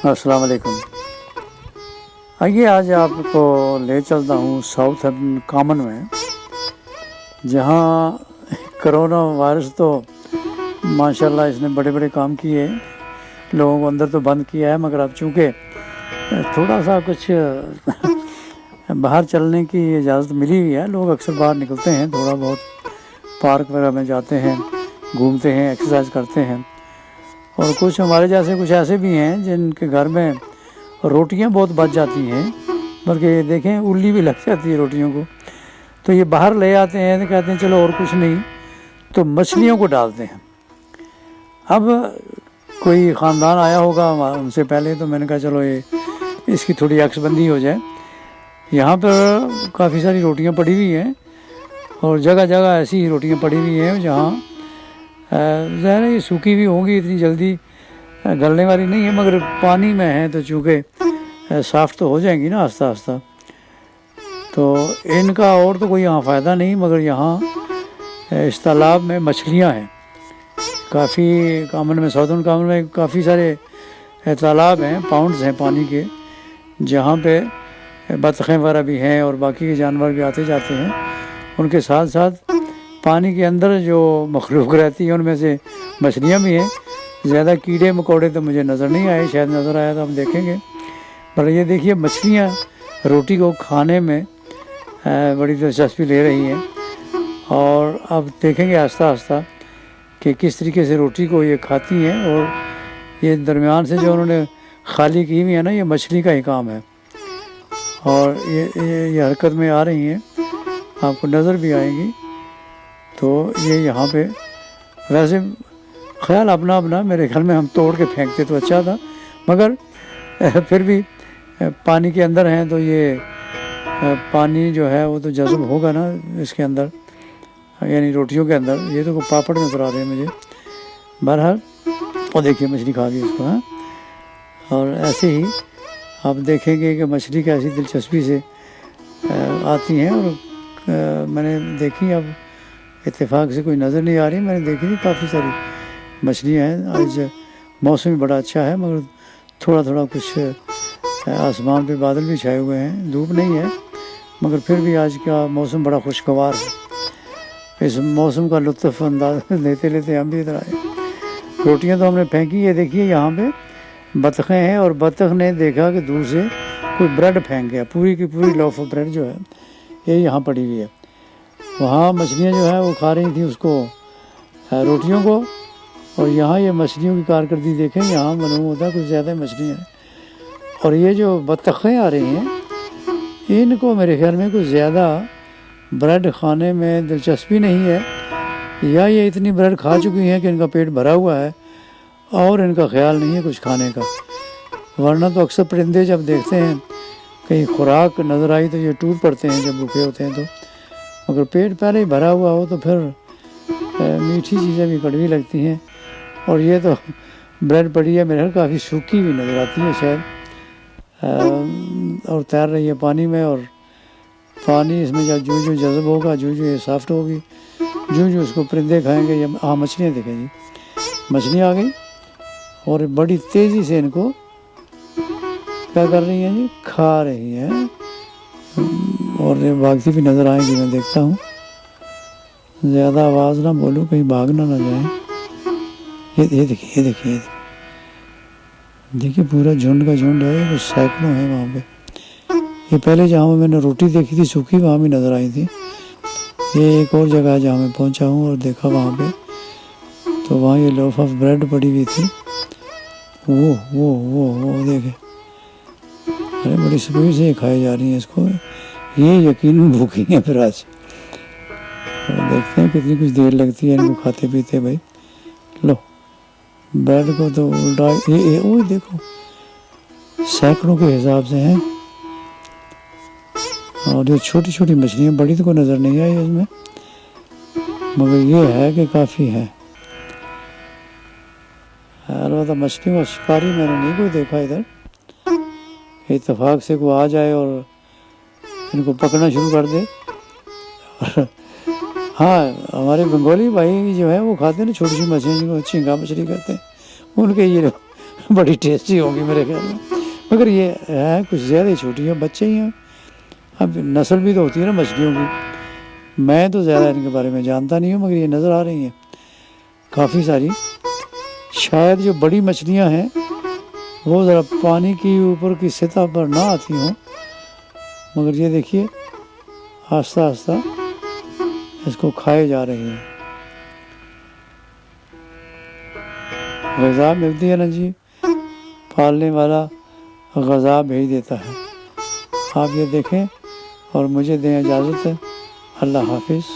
अस्सलाम वालेकुम। आइए आज आपको ले चलता हूँ साउथ कॉमन में, जहाँ करोना वायरस तो माशाल्लाह इसने बड़े बड़े काम किए, लोगों को अंदर तो बंद किया है, मगर अब चूँकि थोड़ा सा कुछ बाहर चलने की इजाज़त मिली हुई है, लोग अक्सर बाहर निकलते हैं, थोड़ा बहुत पार्क वगैरह में जाते हैं, घूमते हैं, एक्सरसाइज करते हैं। और कुछ हमारे जैसे कुछ ऐसे भी हैं जिनके घर में रोटियां बहुत बच जाती हैं, बल्कि देखें उल्ली भी लग जाती है रोटियों को, तो ये बाहर ले आते हैं, तो कहते हैं चलो और कुछ नहीं तो मछलियों को डालते हैं। अब कोई ख़ानदान आया होगा उनसे पहले, तो मैंने कहा चलो ये इसकी थोड़ी अक्सबंदी हो जाए। यहाँ पर काफ़ी सारी रोटियाँ पड़ी हुई हैं और जगह जगह ऐसी ही रोटियाँ पड़ी हुई हैं जहाँ ज़ाहिर है ये सूखी भी होंगी, इतनी जल्दी गलने वाली नहीं है, मगर पानी में है तो चूँकि सॉफ्ट तो हो जाएंगी ना आस्ता आस्ता। तो इनका और तो कोई यहाँ फ़ायदा नहीं, मगर यहाँ इस तालाब में मछलियाँ हैं काफ़ी। कॉमन में, साउथर्न कॉमन में काफ़ी सारे तालाब हैं, पाउंड्स हैं पानी के, जहाँ पे बतखें वगैरह भी हैं और बाकी के जानवर भी आते जाते हैं। उनके साथ साथ पानी के अंदर जो मखलूक रहती है उनमें से मछलियाँ भी हैं। ज़्यादा कीड़े मकोड़े तो मुझे नज़र नहीं आए, शायद नज़र आया तो हम देखेंगे। पर ये देखिए मछलियाँ रोटी को खाने में बड़ी दिलचस्पी ले रही हैं, और अब देखेंगे आस्ता आस्ता कि किस तरीके से रोटी को ये खाती हैं। और ये दरमियान से जो उन्होंने खाली की हुई है ना, ये मछली का ही काम है, और ये हरकत में आ रही हैं, आपको नज़र भी आएंगी। तो ये यहाँ पे वैसे ख्याल अपना अपना, मेरे ख्याल में हम तोड़ के फेंकते तो अच्छा था, मगर फिर भी पानी के अंदर हैं तो ये पानी जो है वो तो जज़ब होगा ना इसके अंदर, यानी रोटियों के अंदर। ये तो पापड़ नज़र आ रहे हैं मुझे। बहरहाल वो देखिए मछली खा गई इसको, हाँ। और ऐसे ही आप देखेंगे कि मछली कैसी दिलचस्पी से आती हैं। और मैंने देखी, अब इत्तेफाक से कोई नज़र नहीं आ रही, मैंने देखी थी काफ़ी सारी मछलियाँ हैं। आज मौसम भी बड़ा अच्छा है, मगर थोड़ा थोड़ा कुछ आसमान पे बादल भी छाए हुए हैं, धूप नहीं है, मगर फिर भी आज का मौसम बड़ा खुशगवार है। इस मौसम का लुत्फ़ अंदाज़ लेते लेते हम भी इधर आए। रोटियाँ तो हमने फेंकी है, देखिए यहाँ पे बतखें हैं, और बतख ने देखा कि दूर से कोई ब्रेड फेंक गया, पूरी की पूरी लॉफ ऑफ ब्रेड जो है ये यहाँ पड़ी हुई है। वहाँ मछलियाँ जो है वो खा रही थी उसको, रोटियों को। और यहाँ ये मछलियों की कारकर्दगी देखें, यहाँ मालूम होता है कुछ ज़्यादा मछलियाँ हैं। और ये जो बतखें आ रही हैं, इनको मेरे ख्याल में कुछ ज़्यादा ब्रेड खाने में दिलचस्पी नहीं है, या ये इतनी ब्रेड खा चुकी हैं कि इनका पेट भरा हुआ है और इनका ख्याल नहीं है कुछ खाने का। वरना तो अक्सर परिंदे जब देखते हैं कहीं खुराक नज़र आई तो ये टूट पड़ते हैं जब भूखे होते हैं तो, मगर पेट पहले ही भरा हुआ हो तो फिर मीठी चीज़ें भी कड़वी लगती हैं। और ये तो ब्रेड पड़ी है, मेरे काफ़ी सूखी हुई नज़र आती है शायद, और तैर रही है पानी में। और पानी इसमें जब जो जो जज़ब होगा, जो जो ये सॉफ्ट होगी, जो जो उसको परिंदे खाएंगे। ये मछलियाँ देखें जी, मछली आ गई और बड़ी तेज़ी से इनको क्या कर रही हैं जी, खा रही हैं। और ये भागती भी नज़र आएगी, मैं देखता हूँ। ज़्यादा आवाज़ ना बोलूँ, कहीं भागना ना जाए। ये देखिए देखिए पूरा झुंड का झुंड है, कुछ सैकड़ों हैं वहाँ पे। ये पहले जहाँ मैंने रोटी देखी थी सूखी, वहाँ भी नज़र आई थी। ये एक और जगह है जहाँ मैं पहुँचा हूँ और देखा वहाँ पे, तो वहाँ ये लोफ ऑफ ब्रेड पड़ी हुई थी। वो देखे, अरे बड़ी स्पीड से खाई जा रही है इसको, ये यकीनन भूखी हैं फिर आज। और देखते हैं कितनी कुछ देर लगती है इनको खाते पीते। भाई लो, ब्रेड को तो उल्टा ये वो देखो सैकड़ों के हिसाब से हैं। और ये छोटी छोटी मछलियाँ, बड़ी तो कोई नज़र नहीं आई इसमें, मगर ये है कि काफ़ी है। अलबत्ता मछलियों का शिकारी मैंने नहीं कोई देखा इधर, इत्तेफाक से कोई आ जाए और इनको पकड़ना शुरू कर दे। हाँ, हमारे बंगाली भाई जो है वो खाते हैं ना छोटी सी मछलियाँ, जिनको झींगा मछली कहते हैं, उनके ये بڑی ٹیسٹی ہوگی میرے خیال میں، مگر یہ ہے کچھ زیادہ ہی چھوٹی ہیں، بچے ہی ہیں، اب نسل بھی تو ہوتی ہے نا مچھلیوں کی، میں تو زیادہ ان کے بارے میں جانتا نہیں ہوں، مگر یہ نظر آ رہی ہیں کافی ساری، شاید جو بڑی مچھلیاں ہیں وہ ذرا پانی کی اوپر کی سطح پر نہ آتی ہوں، مگر یہ دیکھیے آہستہ آہستہ اس کو کھائے جا رہی ہیں، غذا ملتی ہے نا جی، پالنے والا غذا بھیج دیتا ہے۔ آپ یہ دیکھیں اور مجھے دیں اجازت، اللہ حافظ۔